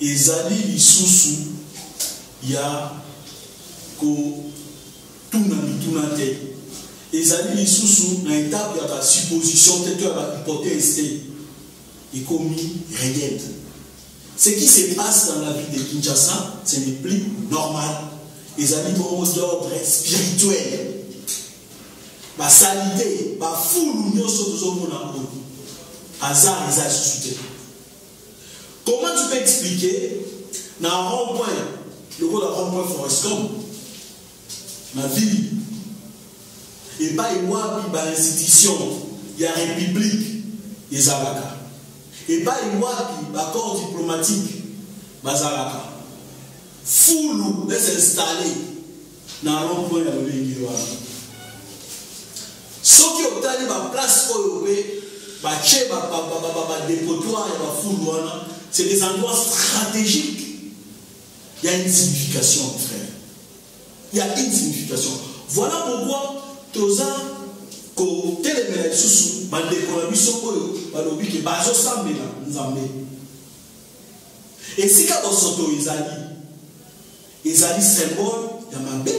ezali lisusu ya ko tuna bituna te ezali lisusu na étape ya ba supposition te ya ba hypothèse te ekomi réel. Ce qui se passe dans la vie de Kinshasa, ce n'est plus normal. Les amis d'ordre spirituel. La salité, la foule, nous sommes hasard, les associés. Comment tu peux expliquer dans un rond-point, le rôle d'un rond-point Forestcom, ma vie, et pas une institution, il y a une république, les avocats. Et pas une accord diplomatique, Bazaraka. Foulou de s'installer dans un rond-point de l'Église. Ce qui est obtenu ma place pour dépotoir et foulou, c'est des endroits stratégiques. Il y a une signification, frère. Il y a une signification. Voilà pourquoi tous côté les sous et si quand on s'auto Ezali symbole ya mabe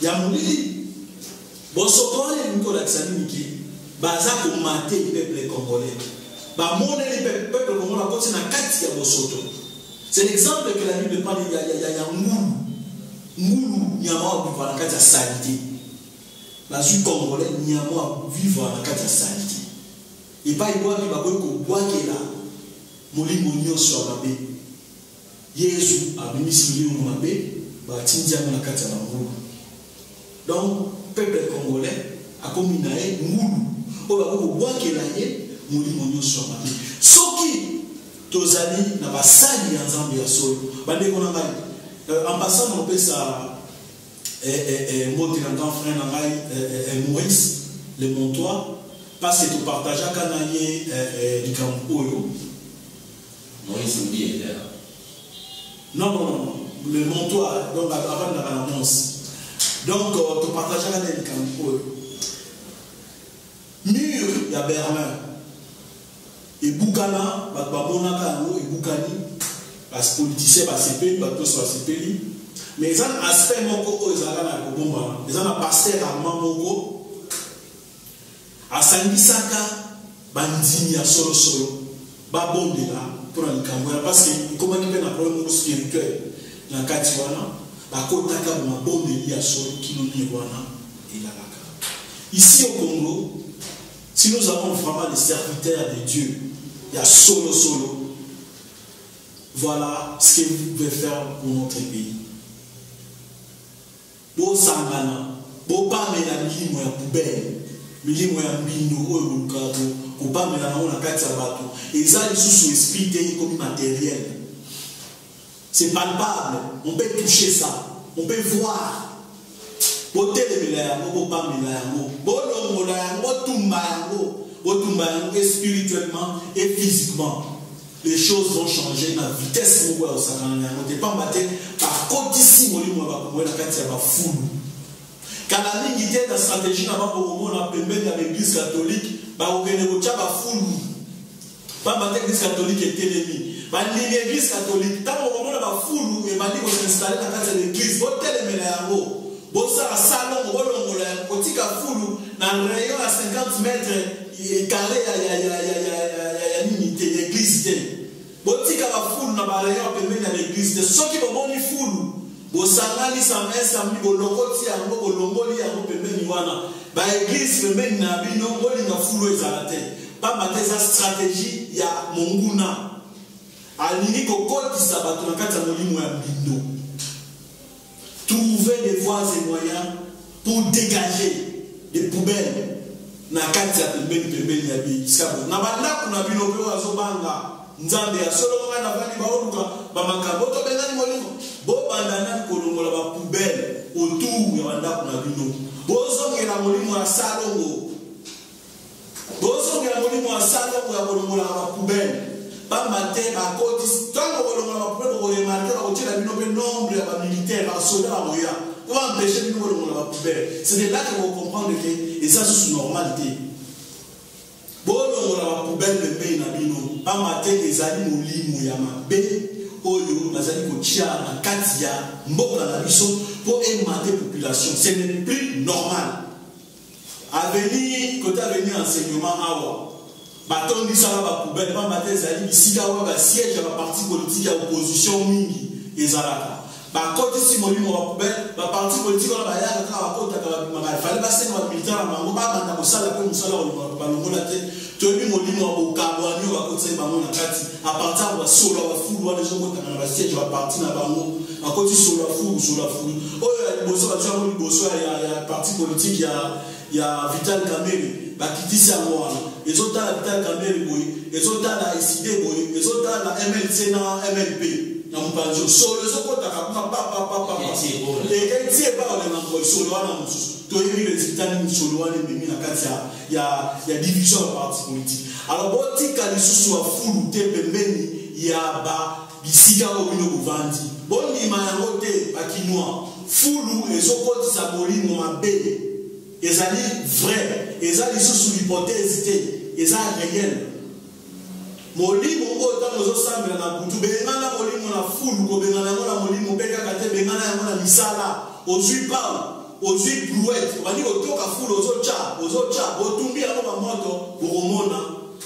ya mulili bon soto les Nicolas Xaliniki baza ko mater le peuple congolais ba mona le peuple congolais ko na kati ya bosoto. C'est l'exemple que la Bible parle ya ngulu nyama vivre na kati ya salité. La Sud congolais nyama vivre na kati ya salité. Et pas il doit vivre ko boakela molimo nyonso ya mabe. Yesu abimisi molimo mabe batindiamo na kati ya ngulu. Donc peuple congolais a commis nae ngulu oyo bakobwakela ye molimo nyonso ya mabe. Soki tozali na basali ya nzambe ya solo bandeko na ngai, en passant na opesa moti na grand frère na ngai Maurice le Montois, parce que tu partages na ye likambo oyo. Maurice Mbié non, le Montois, donc avant la annonce. Donc tu partages na ye likambo oyo. Mur ya Berlin ebukana bato bamonaka yango ebukani parce que politicien basepeli bato so basepeli, mais eza na aspect moko oyo ezalaka na kobombana. Eza na paster allemand moko asangisaka bandimi ya solosolo babondela mpona likambo wana parce que ekomaki mpe na problème moko spirituel na kati wana, bakotaka mabondeli ya solo kino nini wana elalaka. Ici au Congo, si nous avons vraiment les serviteurs de Dieu, il y a solo. Voilà ce que vous pouvez faire pour notre pays. Bo sangana, bo pa mena milimo ya poubelle, milimo ya mbino oyo lukabo, ko pa mena na ona kati ya bato. Ezali sous esprit te comme matériel. C'est palpable, on peut toucher ça, on peut voir. Et spirituellement et physiquement, les choses vont changer dans la vitesse. Par contre, ici, quand la ligne était dans la stratégie, l'église catholique, l'église catholique est ennemie. L'église catholique, tant que et s'installer dans l'église, bossa salon bolongola kotika fulu na rayon à 50 mètres carré ya limité l'église te botika ba fulu na ba rayon pembeni ya l'église te soki bomoni fulu bosangani samedi bolokoti yango bolongoli yango pembeni wana ba église pembeni na bino bolinga fulu ezalate ba mateza stratégie ya monguna alingi kokotisa bato na kati ya molimo ya mbindo. Trouver des voies et moyens pour dégager des poubelles. Na kati ya pembeni ya bisabu. Na banda kuna binope wazobanga nzambe ya solo nga na bani baoluka bamakambo to bengani molimo. Bo bandana kolongola ba poubelle autour ya banda kuna bino. Bozongela molimo ya salongo. Bozongela molimo ya salongo ya kolongola ba poubelle. Pas matin, à côté, tant qu'on va remarquer, on va le nombre de militaires, de soldats, on va empêcher de nous la poubelle. C'est là qu'on va comprendre que ça, c'est une normalité. Bon, on va la poubelle, le pays n'a pas matin, les animaux libres, yama, B, Oyo, Nazali, Kotia, Katia, Mboka, la Bisso, pour aimater la population. Ce n'est plus normal. À venir, côté à venir, enseignement, awa. Baton dit ça va poubelle pas matin zali ici là va siège à la parti politique à opposition mingi ezalaka ba côté si molimo va poubelle ba parti politique on va ya ka kota ka ba fallait passer dans militaire mango ba banda ko sala ko musala ba longola te to ni molimo wa bokabwani wa kotse ba mona kati à partir de solo wa fulu wa les gens na ba siège va parti na bango à côté solo fulu oyo ya boso ba twa mo boso ya parti politique ya Vital Kamerhe bakitisi yango wana ezotala Vital Kamerhe boye ezotala ICD boye ezotala MLC na MLP na mpanzo solo ezokotaka kuna papa etie ba ole na boye solo wana mususu toyebi résultat ni solo wana mimi na kati ya division ya parti politique. Alors botika lisusu wa fulu te pembeni ya ba bisika obino buvandi bondima yango te bakinwa fulu ezokotisa molimo mabe. Ezali vrai, ezali sous l'hypothèse te, ezali réel. Molimo oyo tango sambela na butu bengana molimo na fulu ko bengana na molimo peka kate bengana yango na misala ozui pa ozui brouette bani otoka fulu ozocha botumbi yango ba moto boromona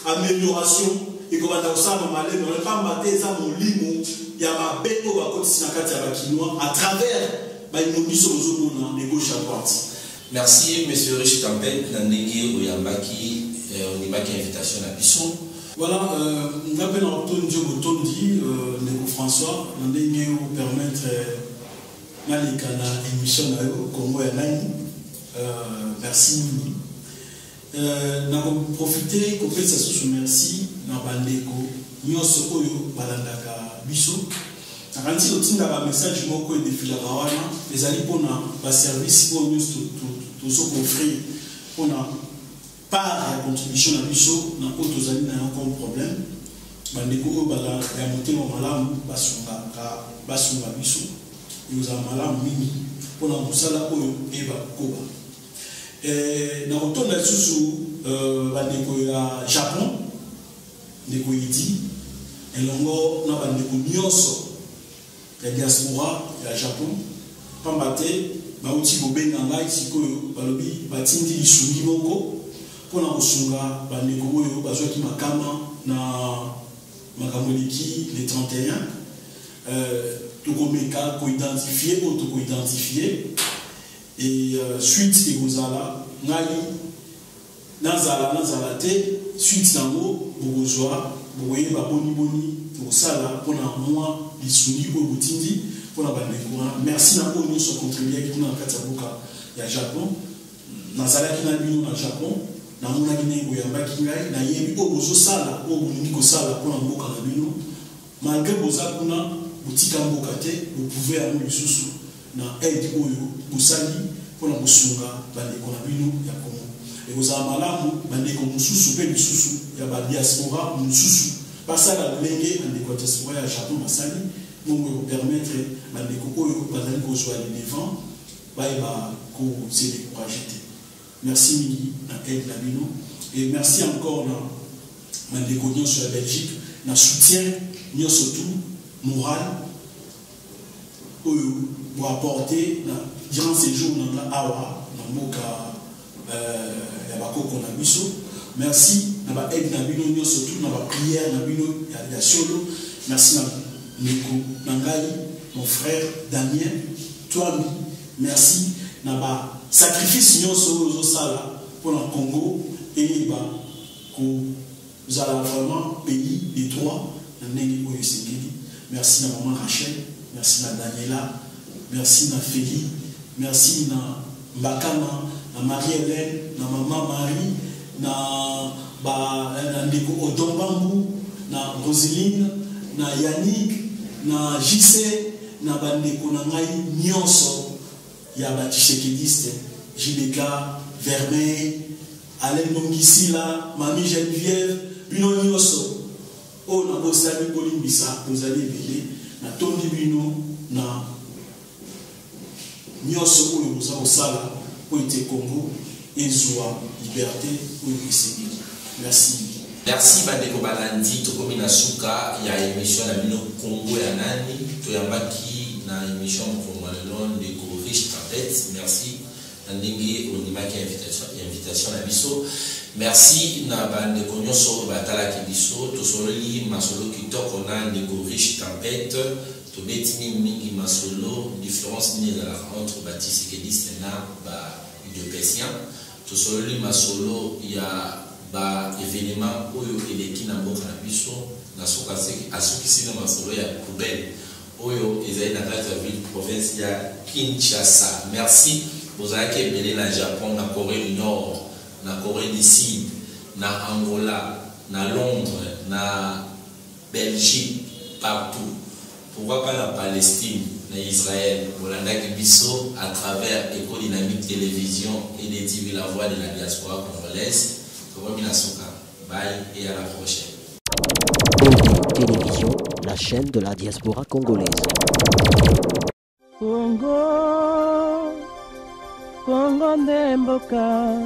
amélioration ekobanda osama malemo le pamba te eza molimo ya mabengo bakotisi na kati ya bakinois à travers ba imobiso ozomona de gauche à droite. Merci, M. Rich Campbell, Nandenge Oyambaki, on y marque invitation à Bissou. Voilà, nous avons entendu François, Nandenge vous permettre naleka na émission na yo Congo ya nani. Merci mingi. Na profiter kopesa susu merci na bandeko nyonso oyo balandaka biso. Nakanisi kotinda ba message moko edefilaka wana ezali mpona baservice oyo nyonso tozokoffrir mpona part ya contribution na biso na oyo tozali na yango comme problème. Bandeko oyo ya motema malamu basunga biso ekozala malamu mingi mpona mosala oyo eyeba kokoba. Na kotonda lisusu bandeko ya Japon ndeko Idi elongo na bandeko nyonso ya diaspora ya Japon pamba te bauti kobenga ngai sikoyo balobi batindi lisungi moko mpona kosunga bandeko oyo bazwaki makama na makambo eleki le 31 tokomeka koidentifie oyo tokoidentifie et suite ekozala ngai nazala te suite nango bokozwa bokoyeba boni tokosala mpona mwa lisungi oyo botindi mpona bandeko wana. Merci na oyo nyonso contribuaki kuna na kati ya mboka ya Japon. Nazalaki na bino na Japon namonaki ndenge boyambaki ngai nayebi oyo bozosala oyo bolingi kosala mpona mboka na bino malgré boza kuna botika mboka te bopouve yango lisusu na aide oyo bosali mpona kosunga bandeko na bino ya Congo. Ekozala malamu bandeko mosusu mpe lisusu ya badiaspora mosusu basala lolenge bandeko ya diaspora ya Japon basali bongo ekopermettre bandeko oyo bazali kozwa le devant bayeba kose décourage te. Merci mingi na aide na bino et merci encore na bandeko nyonso ya Belgique na soutien nyonso tout moral oyo bo apporter na durant ces jours na awa na mboka ya bakoko na biso. Merci na ba aide na bino nyonso tout na ba prière na bino ya solo. Merci na Nico Nangai, mon frère Damien, toi, merci na ba sacrifice nyonso ozo sala pour le Congo et ba ko zala vraiment pays des droits na ndenge oyo esengeli. Merci na maman Rachel, merci na Daniela, merci na Feli, merci na Mbakama, na Marie-Hélène, na maman Marie, na ndeko Odombambu, na Roseline, na Yannick, na JC, na bandeko na ngai nyonso ya ba tshisekediste, Jibeka, Vermeil, Alain Mongisila, Mami Geneviève, bino nyonso o na bosali bolimbisa bozali ebele na tondi bino na nyonso oyo boza kosala po ete Congo ezwa liberté oyo esengeli. Merci. Merci bandeko balandi tokomi na suka ya émission na bino Congo ya nani toyambaki na émission mokombalelo ndeko Riche Tempête. Merci na ndenge ondimaki invitation na biso. Merci na bandeko nyonso batalaki biso tosololi masolo kitoko na ndeko Riche Tempête tobeti mingi masolo différence nini ezalaka entre batshisekediste na baudepesien tosololi masolo ya ba événement oyo eleki na mboka na biso na soka asukisi na masolo ya poubelle oyo ezali na kati ya ville province ya Kinshasa. Merci bozalaki ebele na Japon, na Corée du Nord, na Corée du Sud, na Angola, na Londres, na Belgique, partout. Pourquoi pas la Palestine, na Israël, bolandaki biso à travers Eco Dynamique Télévision et des TV La Voix de la diaspora congolaise. Bye et à la prochaine. Télévision, la chaîne de la diaspora congolaise. Congo, Congo Ndemboka.